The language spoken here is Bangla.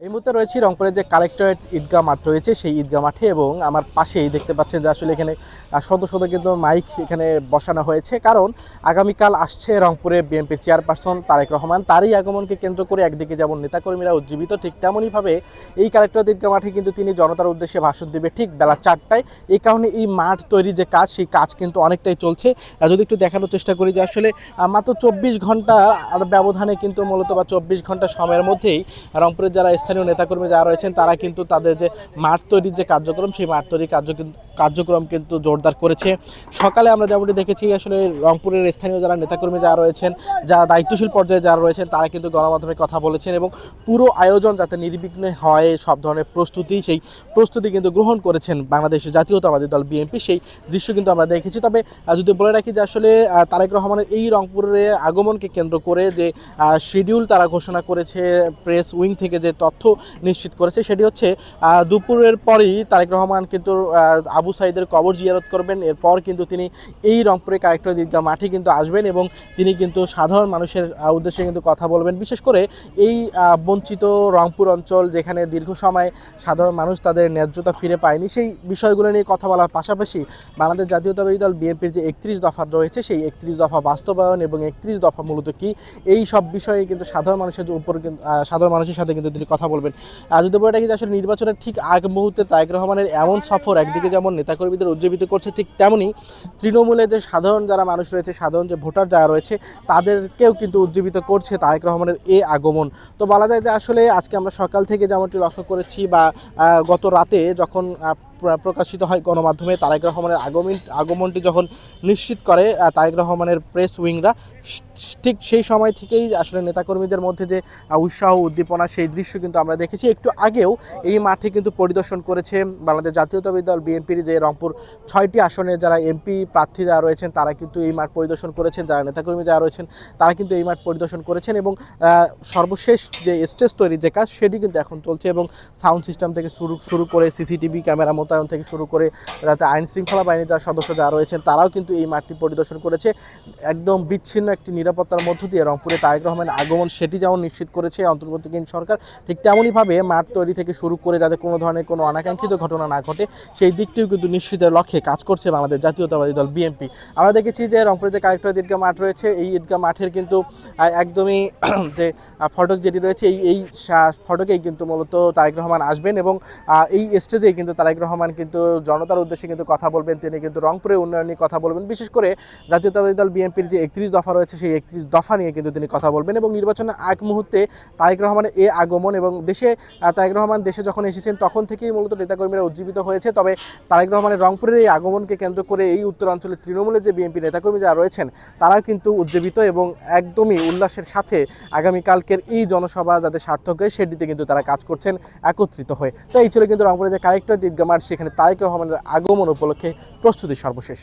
এই মুহূর্তে রয়েছি রংপুরের যে কালেক্টরেট ঈদগাহ মাঠ রয়েছে সেই ঈদগাহ মাঠে, এবং আমার পাশেই দেখতে পাচ্ছেন যে আসলে এখানে শত শত কিন্তু মাইক এখানে বসানো হয়েছে, কারণ আগামীকাল আসছে রংপুরে বিএনপির চেয়ারপারসন তারেক রহমান। তারই আগমনকে কেন্দ্র করে একদিকে যেমন নেতাকর্মীরা উজ্জীবিত, ঠিক তেমনইভাবে এই কালেক্টরেট ঈদগাহ মাঠে কিন্তু তিনি জনতার উদ্দেশ্যে ভাষণ দেবে ঠিক বেলা 4টায়। এই কারণে এই মাঠ তৈরির যে কাজ, সেই কাজ কিন্তু অনেকটাই চলছে। যদি একটু দেখানোর চেষ্টা করি যে আসলে মাত্র 24 ঘন্টা আর ব্যবধানে কিন্তু মূলত বা 24 ঘন্টা সময়ের মধ্যেই রংপুরের যারা স্থানীয় নেতাকর্মী যারা রয়েছেন তারা কিন্তু তাদের যে মাঠ তৈরির যে কার্যক্রম, সেই মাঠ তৈরির কার্যক্রম কিন্তু জোরদার করেছে। সকালে আমরা যেমনটি দেখেছি আসলে রংপুরের স্থানীয় যারা নেতাকর্মী যারা রয়েছেন, যারা দায়িত্বশীল পর্যায়ে যারা রয়েছেন, তারা কিন্তু গণমাধ্যমে কথা বলেছেন এবং পুরো আয়োজন যাতে নির্বিঘ্নে হয় সব ধরনের সেই প্রস্তুতি কিন্তু গ্রহণ করেছেন বাংলাদেশের জাতীয়তাবাদী দল বিএনপি। সেই দৃশ্য কিন্তু আমরা দেখেছি। তবে যদি বলে রাখি যে আসলে তারেক রহমানের এই রংপুরে আগমনকে কেন্দ্র করে যে শিডিউল তারা ঘোষণা করেছে, প্রেস উইং থেকে যে তথ্য নিশ্চিত করেছে, সেটি হচ্ছে দুপুরের পরেই তারেক রহমান কিন্তু আবু সাইদের কবর জিয়ারত করবেন। এরপর কিন্তু তিনি এই রংপুরে কালেক্টরেট ঈদগাহ মাঠে কিন্তু আসবেন এবং তিনি কিন্তু সাধারণ মানুষের উদ্দেশ্যে কিন্তু কথা বলবেন। বিশেষ করে এই বঞ্চিত রংপুর অঞ্চল, যেখানে দীর্ঘ সময় সাধারণ মানুষ তাদের ন্যায্যতা ফিরে পায়নি, সেই বিষয়গুলো নিয়ে কথা বলার পাশাপাশি বাংলাদেশ জাতীয়তাবাদী দল বিএনপির যে 31 দফা রয়েছে, সেই 31 দফা বাস্তবায়ন এবং 31 দফা মূলত কি, এই সব বিষয়ে কিন্তু সাধারণ মানুষের উপর সাধারণ মানুষের সাথে কিন্তু তিনি কথা বলবেন। যদি বলে রাখি যে আসলে নির্বাচনের ঠিক আগ মুহূর্তে তারেক রহমানের এমন সফর একদিকে যেমন নেতাকর্মীদের উজ্জীবিত করছে, ঠিক তেমনই তৃণমূলে যে সাধারণ যারা মানুষ রয়েছে, সাধারণ যে ভোটার যারা রয়েছে, তাদেরকেও কিন্তু উজ্জীবিত করছে তারেক রহমানের এই আগমন। তো বলা যায় যে আসলে আজকে আমরা সকাল থেকে যেমনটি লক্ষ্য করেছি বা গত রাতে যখন প্রকাশিত হয় গণমাধ্যমে তারেক রহমানের আগমনটি যখন নিশ্চিত করে তারেক রহমানের প্রেস উইংরা, ঠিক সেই সময় থেকেই আসলে নেতাকর্মীদের মধ্যে যে উৎসাহ উদ্দীপনা, সেই দৃশ্য কিন্তু আমরা দেখেছি। একটু আগেও এই মাঠে কিন্তু পরিদর্শন করেছে বাংলাদেশ জাতীয়তাবাদী দল বিএনপির যে রংপুর 6টি আসনে যারা এমপি প্রার্থী যারা রয়েছেন, তারা কিন্তু এই মাঠ পরিদর্শন করেছেন। যারা নেতাকর্মী যারা রয়েছেন তারা কিন্তু এই মাঠ পরিদর্শন করেছেন এবং সর্বশেষ যে স্টেজ তৈরির যে কাজ, সেটি কিন্তু এখন চলছে এবং সাউন্ড সিস্টেম থেকে শুরু করে সিসিটিভি ক্যামেরা মোতায়েন থেকে শুরু করে যাতে আইন শৃঙ্খলা বাহিনীর যারা সদস্য যারা রয়েছেন, তারাও কিন্তু এই মাঠটি পরিদর্শন করেছে। একদম বিচ্ছিন্ন একটি নিরাপত্তার মধ্য দিয়ে রংপুরে তারেক রহমানের আগমন, সেটি যেমন নিশ্চিত করেছে অন্তর্বর্তীকালীন সরকার, ঠিক তেমনইভাবে মাঠ তৈরি থেকে শুরু করে যাতে কোনো ধরনের কোনো অনাকাঙ্ক্ষিত ঘটনা না ঘটে, সেই দিকটিও কিন্তু নিশ্চিতের লক্ষ্যে কাজ করছে বাংলাদেশ জাতীয়তাবাদী দল বিএনপি। আমরা দেখেছি যে রংপুরে যে কালেক্টরেট ঈদগাহ মাঠ রয়েছে, এই ঈদগাহ মাঠের কিন্তু একদমই যে ফটক যেটি রয়েছে, এই ফটকেই কিন্তু মূলত তারেক রহমান আসবেন এবং এই স্টেজেই কিন্তু তারেক রহমান কিন্তু জনতার উদ্দেশ্যে কিন্তু কথা বলবেন। তিনি কিন্তু রংপুরের উন্নয়ন নিয়ে কথা বলবেন, বিশেষ করে জাতীয়তাবাদী দল বিএনপির যে 31 দফা রয়েছে, সেই 31 দফা নিয়ে কিন্তু তিনি কথা বলবেন এবং নির্বাচনের আগ মুহূর্তে তারেক রহমানের এই আগমন এবং তারেক রহমান দেশে যখন এসেছেন তখন থেকেই মূলত নেতাকর্মীরা উজ্জীবিত হয়েছে। তবে তারেক রহমানের রংপুরের এই আগমনকে কেন্দ্র করে এই উত্তরাঞ্চলের তৃণমূলের যে বিএনপি নেতাকর্মী যারা রয়েছেন, তারাও কিন্তু উজ্জীবিত এবং একদমই উল্লাসের সাথে আগামীকালকের এই জনসভা যাতে সার্থক হয়, সেটিতে কিন্তু তারা কাজ করছেন একত্রিত হয়ে। তো এই ছিল কিন্তু রংপুরে যে কালেক্টরেট ঈদগাহ মাঠ, সেখানে তারেক রহমানের আগমন উপলক্ষে প্রস্তুতি সর্বশেষ।